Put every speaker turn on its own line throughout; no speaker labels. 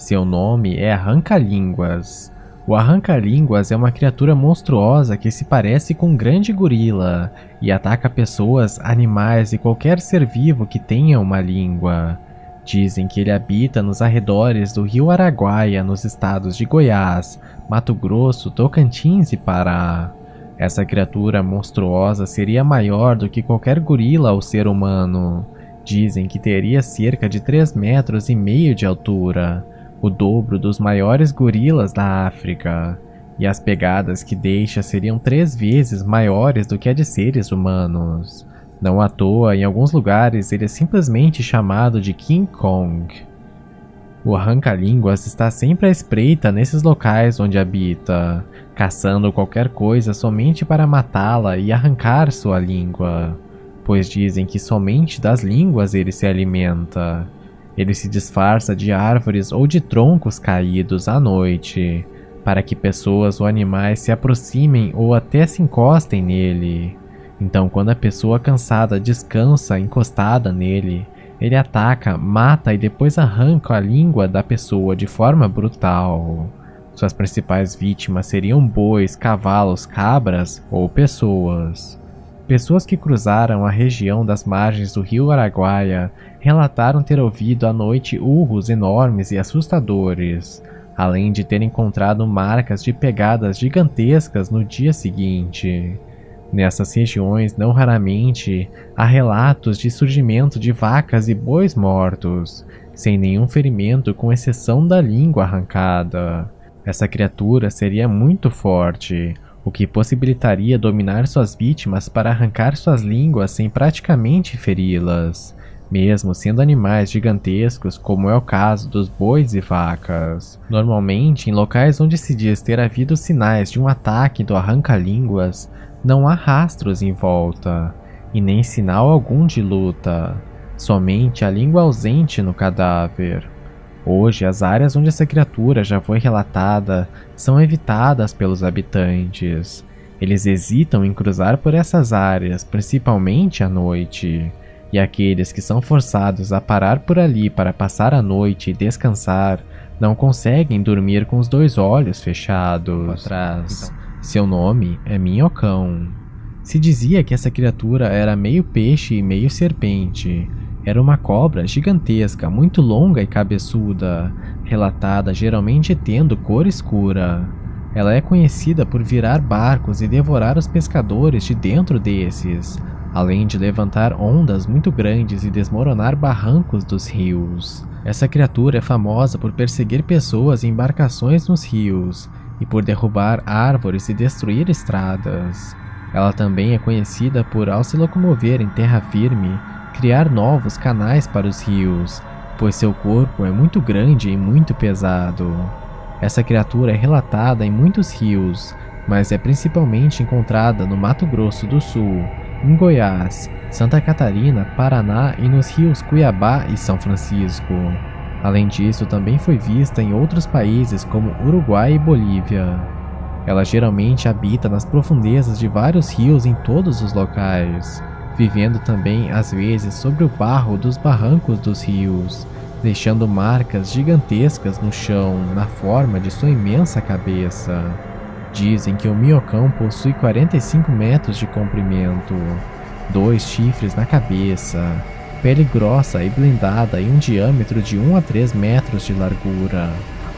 Seu nome é Arranca-Línguas. O Arranca-Línguas é uma criatura monstruosa que se parece com um grande gorila e ataca pessoas, animais e qualquer ser vivo que tenha uma língua. Dizem que ele habita nos arredores do rio Araguaia, nos estados de Goiás, Mato Grosso, Tocantins e Pará. Essa criatura monstruosa seria maior do que qualquer gorila ou ser humano. Dizem que teria cerca de 3,5 metros de altura, o dobro dos maiores gorilas da África, e as pegadas que deixa seriam 3 vezes maiores do que a de seres humanos. Não à toa, em alguns lugares ele é simplesmente chamado de King Kong. O Arranca-Línguas está sempre à espreita nesses locais onde habita, caçando qualquer coisa somente para matá-la e arrancar sua língua, pois dizem que somente das línguas ele se alimenta. Ele se disfarça de árvores ou de troncos caídos à noite, para que pessoas ou animais se aproximem ou até se encostem nele. Então, quando a pessoa cansada descansa encostada nele, ele ataca, mata e depois arranca a língua da pessoa de forma brutal. Suas principais vítimas seriam bois, cavalos, cabras ou pessoas. Pessoas que cruzaram a região das margens do rio Araguaia relataram ter ouvido à noite urros enormes e assustadores, além de ter encontrado marcas de pegadas gigantescas no dia seguinte. Nessas regiões, não raramente, há relatos de surgimento de vacas e bois mortos, sem nenhum ferimento com exceção da língua arrancada. Essa criatura seria muito forte, o que possibilitaria dominar suas vítimas para arrancar suas línguas sem praticamente feri-las, mesmo sendo animais gigantescos como é o caso dos bois e vacas. Normalmente, em locais onde se diz ter havido sinais de um ataque do arranca-línguas, não há rastros em volta, e nem sinal algum de luta, somente a língua ausente no cadáver. Hoje, as áreas onde essa criatura já foi relatada são evitadas pelos habitantes. Eles hesitam em cruzar por essas áreas, principalmente à noite, e aqueles que são forçados a parar por ali para passar a noite e descansar não conseguem dormir com os 2 olhos fechados. Seu nome é Minhocão. Se dizia que essa criatura era meio peixe e meio serpente. Era uma cobra gigantesca, muito longa e cabeçuda, relatada geralmente tendo cor escura. Ela é conhecida por virar barcos e devorar os pescadores de dentro desses, além de levantar ondas muito grandes e desmoronar barrancos dos rios. Essa criatura é famosa por perseguir pessoas em embarcações nos rios, e por derrubar árvores e destruir estradas. Ela também é conhecida por, ao se locomover em terra firme, criar novos canais para os rios, pois seu corpo é muito grande e muito pesado. Essa criatura é relatada em muitos rios, mas é principalmente encontrada no Mato Grosso do Sul, em Goiás, Santa Catarina, Paraná e nos rios Cuiabá e São Francisco. Além disso, também foi vista em outros países como Uruguai e Bolívia. Ela geralmente habita nas profundezas de vários rios em todos os locais, vivendo também às vezes sobre o barro dos barrancos dos rios, deixando marcas gigantescas no chão na forma de sua imensa cabeça. Dizem que o minhocão possui 45 metros de comprimento, 2 chifres na cabeça, pele grossa e blindada e um diâmetro de 1 a 3 metros de largura,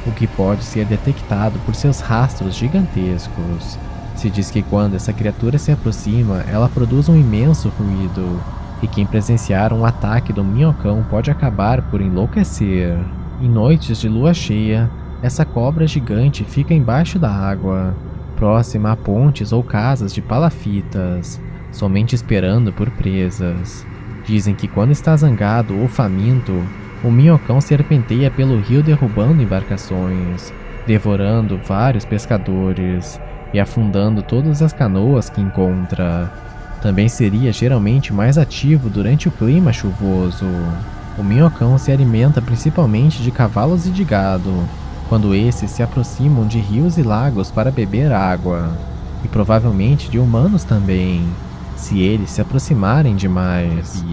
o que pode ser detectado por seus rastros gigantescos. Se diz que quando essa criatura se aproxima, ela produz um imenso ruído, e quem presenciar um ataque do minhocão pode acabar por enlouquecer. Em noites de lua cheia, essa cobra gigante fica embaixo da água, próxima a pontes ou casas de palafitas, somente esperando por presas. Dizem que quando está zangado ou faminto, o minhocão serpenteia pelo rio derrubando embarcações, devorando vários pescadores e afundando todas as canoas que encontra. Também seria geralmente mais ativo durante o clima chuvoso. O minhocão se alimenta principalmente de cavalos e de gado, quando esses se aproximam de rios e lagos para beber água, e provavelmente de humanos também, se eles se aproximarem demais.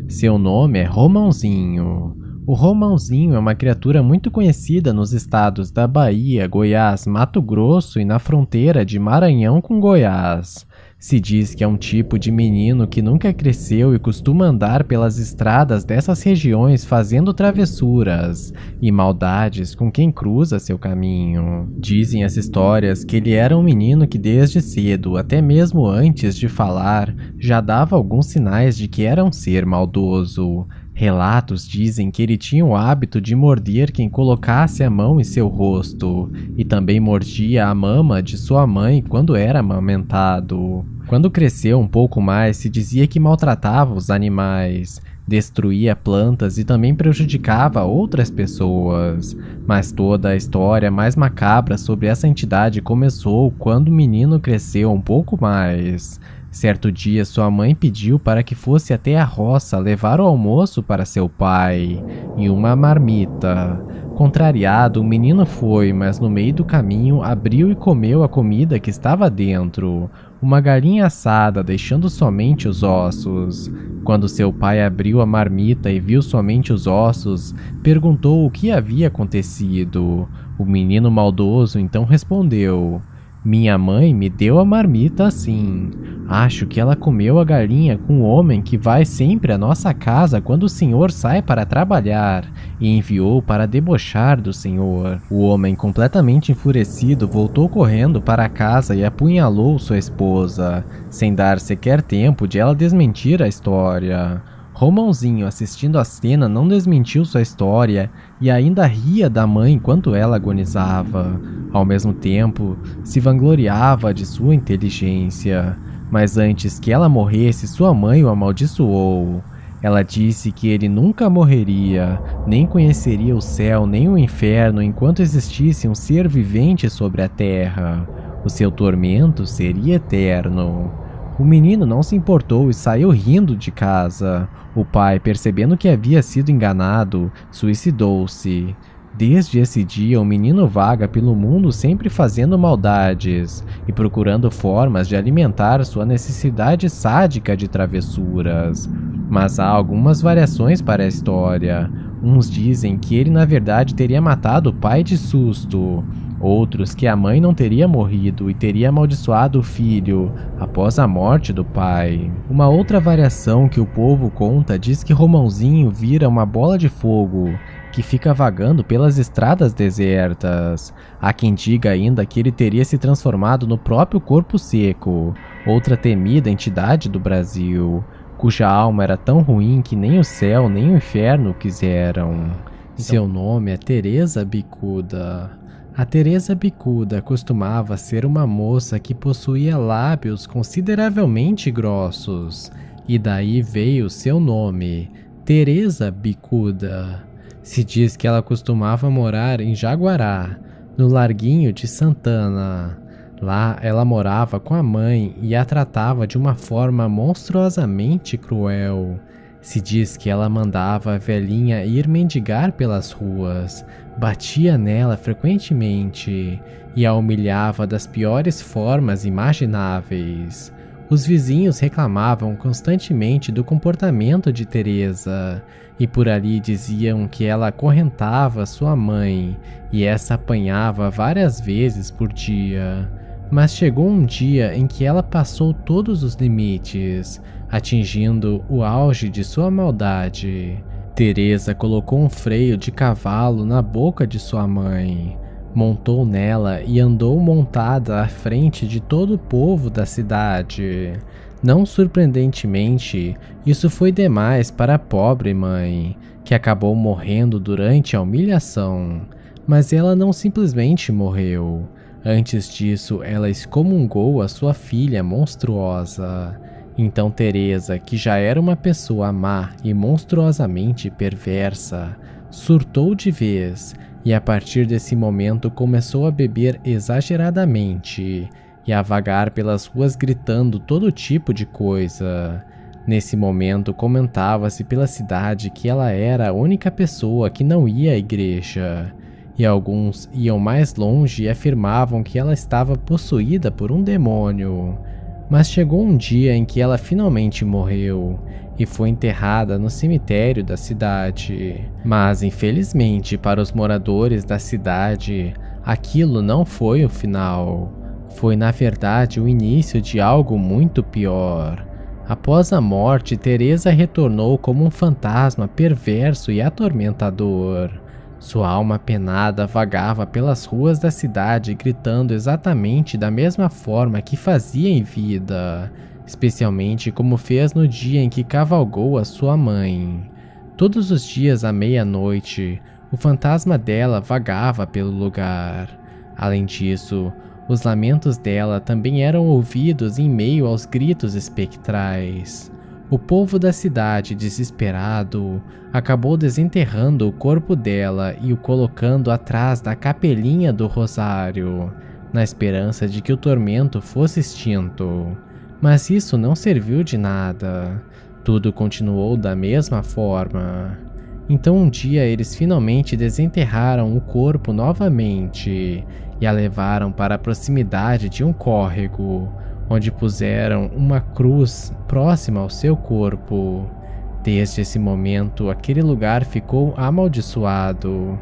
Seu nome é Romãozinho. O Romãozinho é uma criatura muito conhecida nos estados da Bahia, Goiás, Mato Grosso e na fronteira de Maranhão com Goiás. Se diz que é um tipo de menino que nunca cresceu e costuma andar pelas estradas dessas regiões fazendo travessuras e maldades com quem cruza seu caminho. Dizem as histórias que ele era um menino que desde cedo, até mesmo antes de falar, já dava alguns sinais de que era um ser maldoso. Relatos dizem que ele tinha o hábito de morder quem colocasse a mão em seu rosto, e também mordia a mama de sua mãe quando era amamentado. Quando cresceu um pouco mais, se dizia que maltratava os animais, destruía plantas e também prejudicava outras pessoas. Mas toda a história mais macabra sobre essa entidade começou quando o menino cresceu um pouco mais. Certo dia, sua mãe pediu para que fosse até a roça levar o almoço para seu pai, em uma marmita. Contrariado, o menino foi, mas no meio do caminho abriu e comeu a comida que estava dentro, uma galinha assada, deixando somente os ossos. Quando seu pai abriu a marmita e viu somente os ossos, perguntou o que havia acontecido. O menino maldoso então respondeu: "Minha mãe me deu a marmita assim. Acho que ela comeu a galinha com o homem que vai sempre à nossa casa quando o senhor sai para trabalhar e enviou para debochar do senhor." O homem, completamente enfurecido, voltou correndo para casa e apunhalou sua esposa, sem dar sequer tempo de ela desmentir a história. Romãozinho, assistindo a cena, não desmentiu sua história e ainda ria da mãe enquanto ela agonizava. Ao mesmo tempo, se vangloriava de sua inteligência. Mas antes que ela morresse, sua mãe o amaldiçoou. Ela disse que ele nunca morreria, nem conheceria o céu nem o inferno enquanto existisse um ser vivente sobre a terra. O seu tormento seria eterno. O menino não se importou e saiu rindo de casa. O pai, percebendo que havia sido enganado, suicidou-se. Desde esse dia, o menino vaga pelo mundo sempre fazendo maldades e procurando formas de alimentar sua necessidade sádica de travessuras. Mas há algumas variações para a história. Uns dizem que ele na verdade teria matado o pai de susto. Outros que a mãe não teria morrido e teria amaldiçoado o filho após a morte do pai. Uma outra variação que o povo conta diz que Romãozinho vira uma bola de fogo que fica vagando pelas estradas desertas. Há quem diga ainda que ele teria se transformado no próprio Corpo Seco, outra temida entidade do Brasil, cuja alma era tão ruim que nem o céu nem o inferno quiseram. Seu nome é Teresa Bicuda. A Teresa Bicuda costumava ser uma moça que possuía lábios consideravelmente grossos, e daí veio seu nome, Teresa Bicuda. Se diz que ela costumava morar em Jaguará, no Larguinho de Santana. Lá ela morava com a mãe e a tratava de uma forma monstruosamente cruel. Se diz que ela mandava a velhinha ir mendigar pelas ruas, batia nela frequentemente e a humilhava das piores formas imagináveis. Os vizinhos reclamavam constantemente do comportamento de Teresa e por ali diziam que ela acorrentava sua mãe e essa apanhava várias vezes por dia. Mas chegou um dia em que ela passou todos os limites, atingindo o auge de sua maldade. Teresa colocou um freio de cavalo na boca de sua mãe, montou nela e andou montada à frente de todo o povo da cidade. Não surpreendentemente, isso foi demais para a pobre mãe, que acabou morrendo durante a humilhação. Mas ela não simplesmente morreu. Antes disso, ela excomungou a sua filha monstruosa. Então Teresa, que já era uma pessoa má e monstruosamente perversa, surtou de vez e a partir desse momento começou a beber exageradamente e a vagar pelas ruas gritando todo tipo de coisa. Nesse momento comentava-se pela cidade que ela era a única pessoa que não ia à igreja, e alguns iam mais longe e afirmavam que ela estava possuída por um demônio. Mas chegou um dia em que ela finalmente morreu e foi enterrada no cemitério da cidade. Mas infelizmente para os moradores da cidade, aquilo não foi o final. Foi na verdade o início de algo muito pior. Após a morte, Teresa retornou como um fantasma perverso e atormentador. Sua alma penada vagava pelas ruas da cidade, gritando exatamente da mesma forma que fazia em vida, especialmente como fez no dia em que cavalgou a sua mãe. Todos os dias à meia-noite, o fantasma dela vagava pelo lugar. Além disso, os lamentos dela também eram ouvidos em meio aos gritos espectrais. O povo da cidade, desesperado, acabou desenterrando o corpo dela e o colocando atrás da capelinha do rosário, na esperança de que o tormento fosse extinto. Mas isso não serviu de nada. Tudo continuou da mesma forma. Então um dia eles finalmente desenterraram o corpo novamente e a levaram para a proximidade de um córrego, onde puseram uma cruz próxima ao seu corpo. Desde esse momento, aquele lugar ficou amaldiçoado,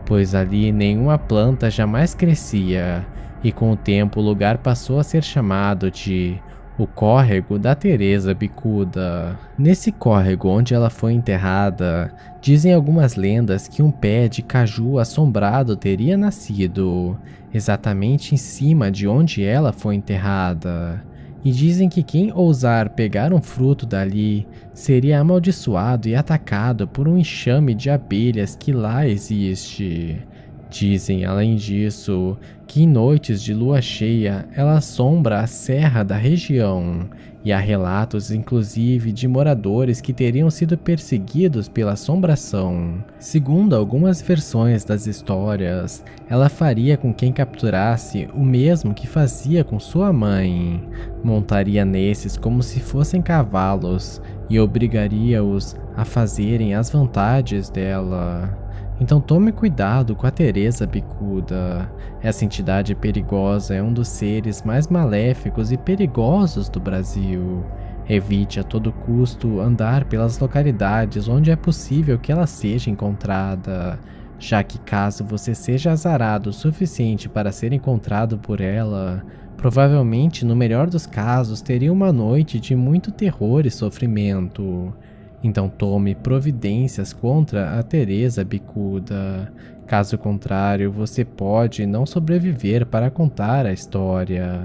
pois ali nenhuma planta jamais crescia, e com o tempo o lugar passou a ser chamado de o Córrego da Teresa Bicuda. Nesse córrego onde ela foi enterrada, dizem algumas lendas que um pé de caju assombrado teria nascido exatamente em cima de onde ela foi enterrada. E dizem que quem ousar pegar um fruto dali seria amaldiçoado e atacado por um enxame de abelhas que lá existe. Dizem, além disso, que em noites de lua cheia ela assombra a serra da região, e há relatos inclusive de moradores que teriam sido perseguidos pela assombração. Segundo algumas versões das histórias, ela faria com quem capturasse o mesmo que fazia com sua mãe. Montaria nesses como se fossem cavalos e obrigaria-os a fazerem as vontades dela. Então tome cuidado com a Teresa Bicuda. Essa entidade perigosa é um dos seres mais maléficos e perigosos do Brasil. Evite a todo custo andar pelas localidades onde é possível que ela seja encontrada, já que caso você seja azarado o suficiente para ser encontrado por ela, provavelmente no melhor dos casos teria uma noite de muito terror e sofrimento. Então tome providências contra a Teresa Bicuda. Caso contrário, você pode não sobreviver para contar a história.